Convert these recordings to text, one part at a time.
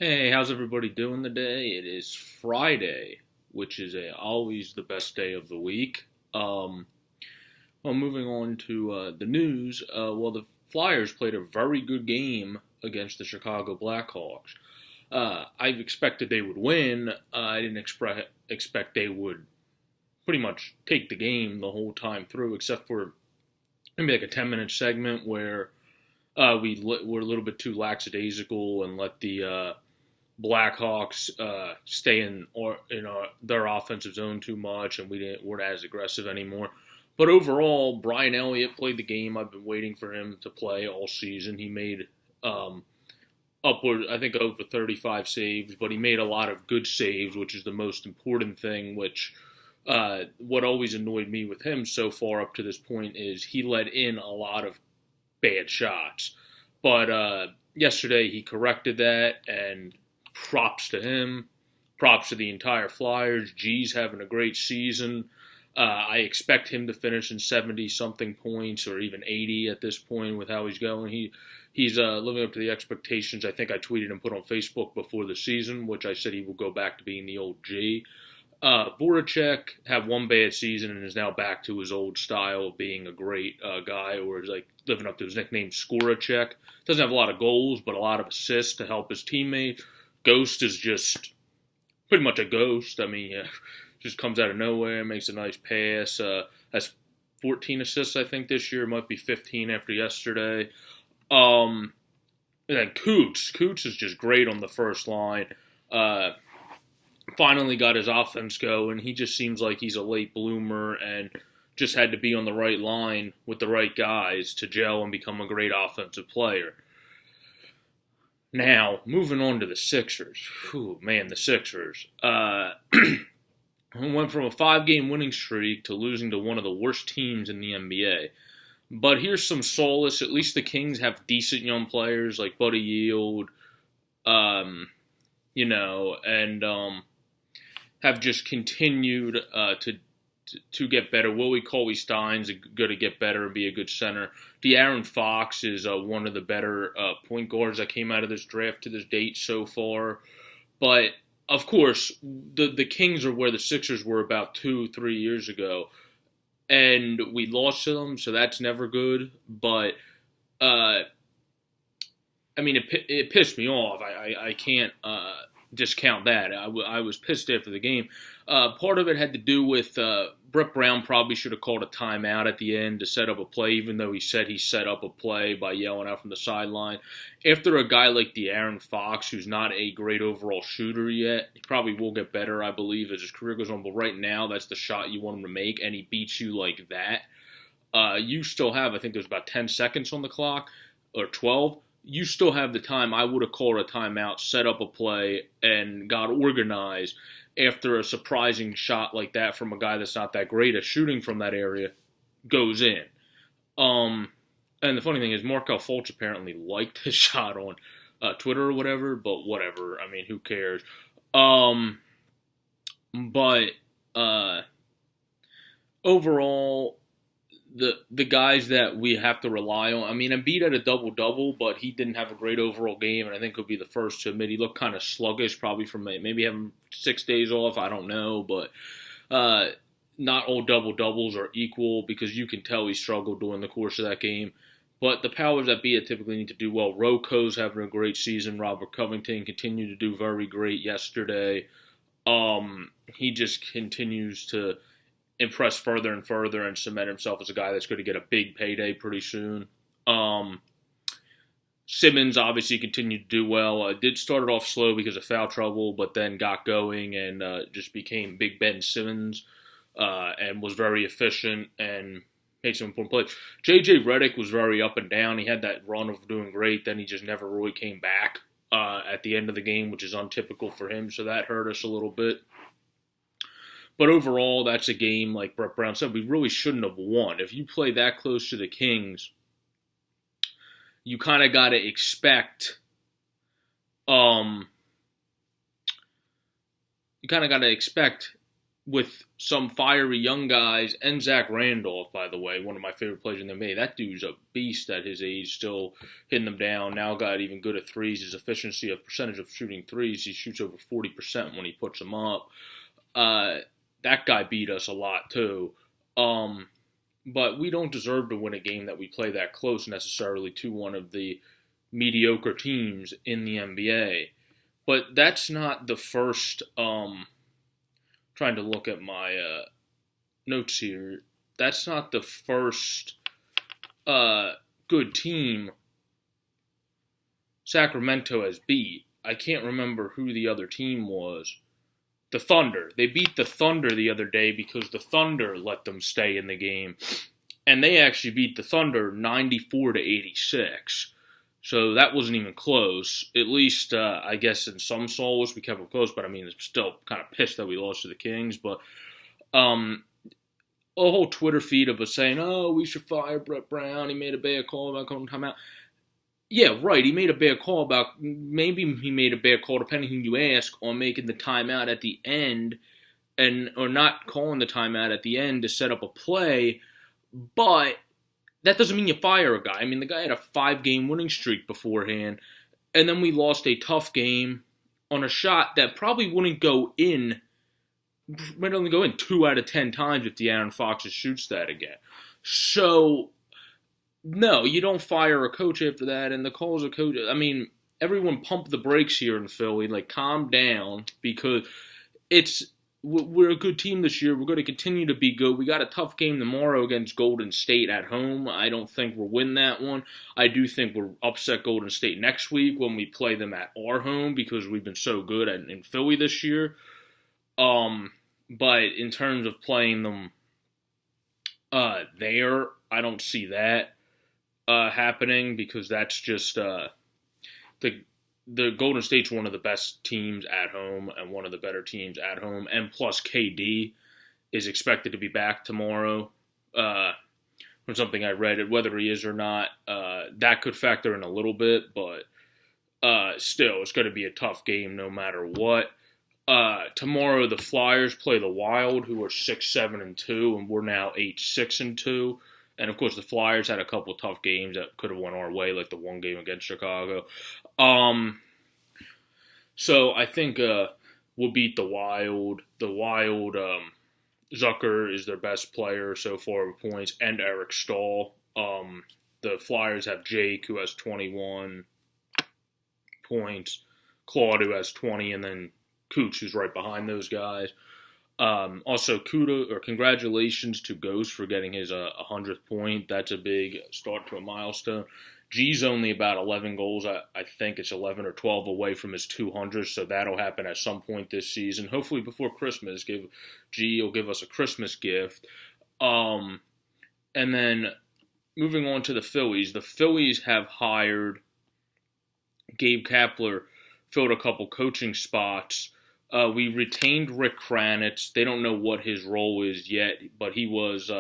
Hey, how's everybody doing today? It is Friday, which is always the best day of the week. Um, Moving on to the news. The Flyers played a very good game against the Chicago Blackhawks. I expected they would win. I didn't expect they would pretty much take the game the whole time through, except for maybe like a 10-minute segment where were a little bit too lackadaisical and let the Blackhawks stay in their offensive zone too much, and weren't as aggressive anymore. But overall, Brian Elliott played the game. I've been waiting for him to play all season. He made upward, I think, over 35 saves, but he made a lot of good saves, which is the most important thing. What always annoyed me with him so far up to this point is he let in a lot of bad shots. But yesterday he corrected that, and props to him. Props to the entire Flyers. G's having a great season. I expect him to finish in 70-something points or even 80 at this point with how he's going. He's living up to the expectations I think I tweeted and put on Facebook before the season, which I said he will go back to being the old G. Voracek had one bad season and is now back to his old style of being a great guy, or is like living up to his nickname, Scoracek. Doesn't have a lot of goals, but a lot of assists to help his teammate. Ghost is just pretty much a ghost. I mean, just comes out of nowhere, makes a nice pass. Has 14 assists, I think, this year. It might be 15 after yesterday. And then Coots. Coots is just great on the first line. Finally got his offense going. He just seems like he's a late bloomer and just had to be on the right line with the right guys to gel and become a great offensive player. Now, moving on to the Sixers. Whew, man, the Sixers. Went from a 5-game winning streak to losing to one of the worst teams in the NBA. But here's some solace. At least the Kings have decent young players like Buddy Yield, and have just continued to get better. Willie Cauley-Stein's going to get better and be a good center. De'Aaron Fox is one of the better point guards that came out of this draft to this date so far. But, of course, the Kings are where the Sixers were about 2-3 years ago. And we lost to them, so that's never good. But, it pissed me off. I can't discount that. I was pissed after the game. Part of it had to do with Brett Brown probably should have called a timeout at the end to set up a play, even though he said he set up a play by yelling out from the sideline. After a guy like De'Aaron Fox, who's not a great overall shooter yet, he probably will get better, I believe, as his career goes on. But right now, that's the shot you want him to make, and he beats you like that. You still have, I think there's about 10 seconds on the clock, or 12. You still have the time. I would have called a timeout, set up a play, and got organized after a surprising shot like that from a guy that's not that great at shooting from that area goes in. And the funny thing is, Markel Fultz apparently liked his shot on Twitter or whatever, but whatever. I mean, who cares? But overall, the guys that we have to rely on. I mean, Embiid had a double-double, but he didn't have a great overall game, and I think he'll be the first to admit he looked kind of sluggish, probably from maybe having 6 days off. I don't know, but not all double-doubles are equal because you can tell he struggled during the course of that game. But the powers that be typically need to do well. Roko's having a great season. Robert Covington continued to do very great yesterday. He just continues to impress further and further and cement himself as a guy that's going to get a big payday pretty soon. Simmons obviously continued to do well. Did start it off slow because of foul trouble, but then got going and just became Big Ben Simmons and was very efficient and made some important plays. J.J. Redick was very up and down. He had that run of doing great, then he just never really came back at the end of the game, which is untypical for him, so that hurt us a little bit. But overall, that's a game, like Brett Brown said, we really shouldn't have won. If you play that close to the Kings, you kind of got to expect, with some fiery young guys, and Zach Randolph, by the way, one of my favorite players in the NBA. That dude's a beast at his age, still hitting them down. Now got even good at threes. His efficiency of percentage of shooting threes, he shoots over 40% when he puts them up. That guy beat us a lot too. But we don't deserve to win a game that we play that close necessarily to one of the mediocre teams in the NBA. But that's not the first, trying to look at my notes here, that's not the first good team Sacramento has beat. I can't remember who the other team was. The Thunder. They beat the Thunder the other day because the Thunder let them stay in the game. And they actually beat the Thunder 94-86. So that wasn't even close. At least, I guess, in some solace, we kept it close. But, I mean, it's still kind of pissed that we lost to the Kings. But a whole Twitter feed of us saying, oh, we should fire Brett Brown. He made a bad call about calling timeout. Yeah, right. He made a bad call about, maybe he made a bad call, depending who you ask, on making the timeout at the end, or not calling the timeout at the end to set up a play. But that doesn't mean you fire a guy. I mean, the guy had a 5-game winning streak beforehand, and then we lost a tough game on a shot that probably wouldn't go in, might only go in 2 out of 10 times if De'Aaron Fox shoots that again. So, no, you don't fire a coach after that, and the calls of coach, I mean, everyone pump the brakes here in Philly, like, calm down, because we're a good team this year. We're going to continue to be good. We got a tough game tomorrow against Golden State at home. I don't think we'll win that one. I do think we'll upset Golden State next week when we play them at our home because we've been so good in Philly this year. But in terms of playing them there, I don't see that happening because that's just the Golden State's one of the best teams at home and one of the better teams at home. And plus KD is expected to be back tomorrow from something I read. Whether he is or not, that could factor in a little bit. But still, it's going to be a tough game no matter what. Tomorrow the Flyers play the Wild, who are 6-7-2, and we're now 8-6-2. And, of course, the Flyers had a couple tough games that could have went our way, like the one game against Chicago. So I think we'll beat the Wild. The Wild, Zucker is their best player so far with points, and Eric Stahl. The Flyers have Jake, who has 21 points, Claude, who has 20, and then Cooch, who's right behind those guys. Also, congratulations to Ghost for getting his 100th point. That's a big start to a milestone. G's only about 11 goals. I think it's 11 or 12 away from his 200, so that'll happen at some point this season. Hopefully before Christmas. G will give us a Christmas gift. And then moving on to the Phillies. The Phillies have hired Gabe Kapler, filled a couple coaching spots. We retained Rick Kranitz. They don't know what his role is yet, but he was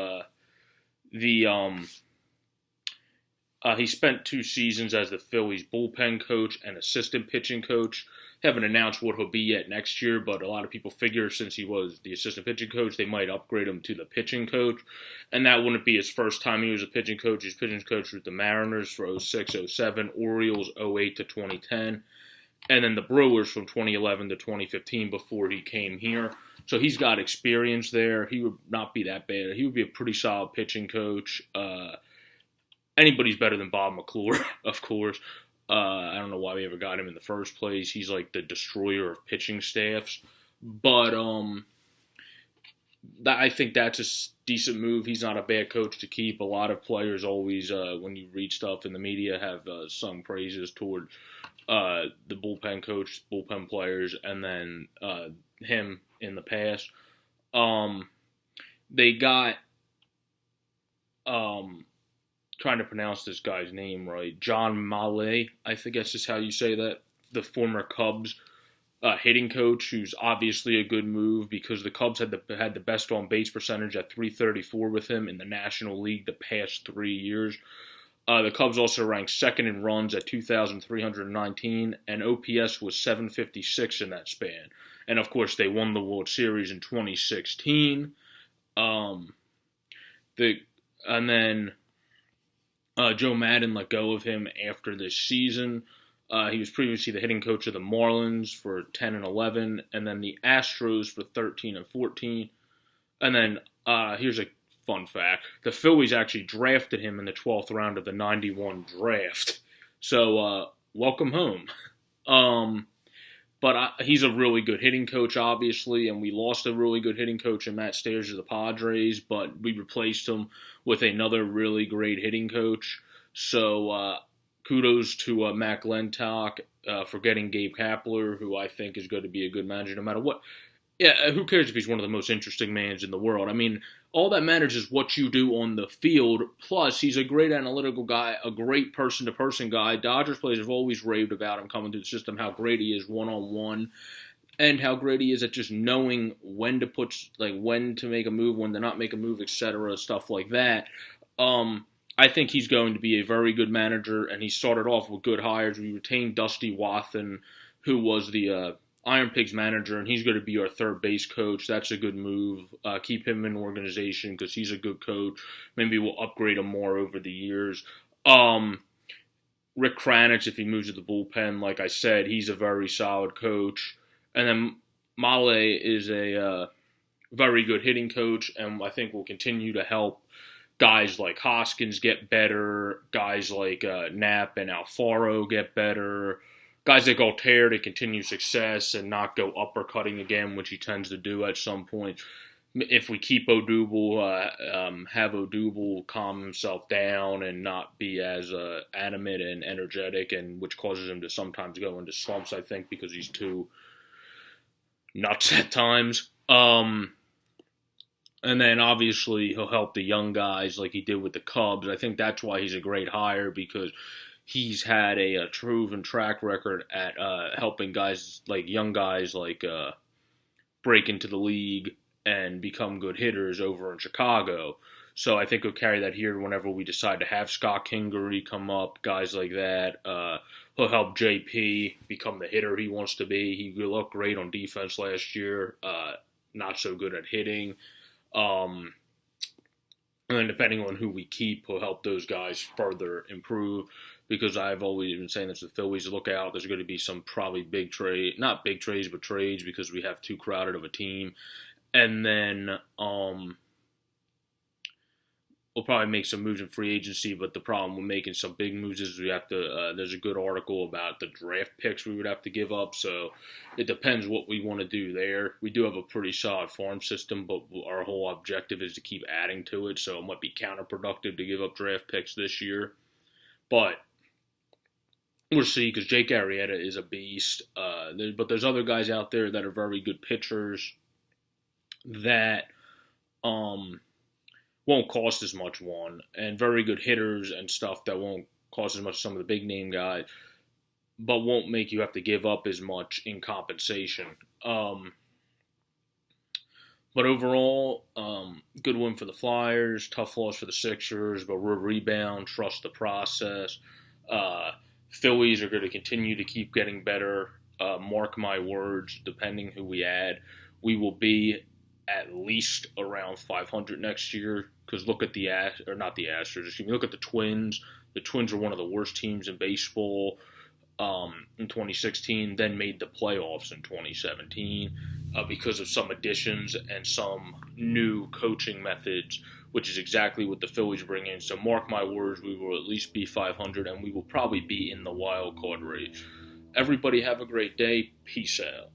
he spent 2 seasons as the Phillies bullpen coach and assistant pitching coach. Haven't announced what he'll be yet next year, but a lot of people figure since he was the assistant pitching coach, they might upgrade him to the pitching coach. And that wouldn't be his first time he was a pitching coach. He's pitching coach with the Mariners for 06-07, Orioles 08 to 2010. And then the Brewers from 2011 to 2015 before he came here. So he's got experience there. He would not be that bad. He would be a pretty solid pitching coach. Anybody's better than Bob McClure, of course. I don't know why we ever got him in the first place. He's like the destroyer of pitching staffs. But I think that's a decent move. He's not a bad coach to keep. A lot of players always, when you read stuff in the media, have sung praises toward the bullpen coach, bullpen players, and then him in the past. They got, trying to pronounce this guy's name right, John Malay, I think that's just how you say that, the former Cubs hitting coach, who's obviously a good move because the Cubs had the best on-base percentage at .334 with him in the National League the past 3 years. The Cubs also ranked second in runs at 2,319, and OPS was 756 in that span. And of course, they won the World Series in 2016. Um, and then Joe Madden let go of him after this season. He was previously the hitting coach of the Marlins for 10 and 11, and then the Astros for 13 and 14. And then here's a fun fact: the Phillies actually drafted him in the 12th round of the '91 draft. So welcome home. But he's a really good hitting coach, obviously, and we lost a really good hitting coach in Matt Stairs of the Padres, but we replaced him with another really great hitting coach. So kudos to Matt Glentock for getting Gabe Kapler, who I think is going to be a good manager no matter what. Yeah, who cares if he's one of the most interesting mans in the world? I mean, all that matters is what you do on the field. Plus, he's a great analytical guy, a great person-to-person guy. Dodgers players have always raved about him coming through the system, how great he is one-on-one, and how great he is at just knowing when to make a move, when to not make a move, etc., stuff like that. I think he's going to be a very good manager, and he started off with good hires. We retained Dusty Wathan, who was the Iron Pigs manager, and he's going to be our third base coach. That's a good move. Keep him in the organization because he's a good coach. Maybe we'll upgrade him more over the years. Rick Kranich, if he moves to the bullpen, like I said, he's a very solid coach. And then Male is a very good hitting coach, and I think will continue to help guys like Hoskins get better, guys like Knapp and Alfaro get better, guys like Altair to continue success and not go uppercutting again, which he tends to do at some point. If we keep Odubel, have Odubel calm himself down and not be as animate and energetic, and which causes him to sometimes go into slumps, I think, because he's too nuts at times. And then, obviously, he'll help the young guys like he did with the Cubs. I think that's why he's a great hire, because he's had a proven track record at helping young guys break into the league and become good hitters over in Chicago. So I think he'll carry that here whenever we decide to have Scott Kingery come up, guys like that. He'll help JP become the hitter he wants to be. He looked great on defense last year, not so good at hitting. And then depending on who we keep, he'll help those guys further improve, because I've always been saying this to the Phillies, look out, there's going to be some probably not big trades, but trades, because we have too crowded of a team. And then we'll probably make some moves in free agency, but the problem with making some big moves is we have to, there's a good article about the draft picks we would have to give up, so it depends what we want to do there. We do have a pretty solid farm system, but our whole objective is to keep adding to it, so it might be counterproductive to give up draft picks this year. But we'll see, because Jake Arrieta is a beast, but there's other guys out there that are very good pitchers that won't cost as much, and very good hitters and stuff that won't cost as much as some of the big name guys, but won't make you have to give up as much in compensation. But overall, good win for the Flyers, tough loss for the Sixers, but we'll rebound, trust the process. Phillies are going to continue to keep getting better. Mark my words, depending who we add, we will be at least around 500 next year, because look at not the Astros, excuse me, look at the Twins. The Twins were one of the worst teams in baseball in 2016, then made the playoffs in 2017 because of some additions and some new coaching methods, which is exactly what the Phillies bring in. So mark my words, we will at least be 500, and we will probably be in the wild card race. Everybody have a great day. Peace out.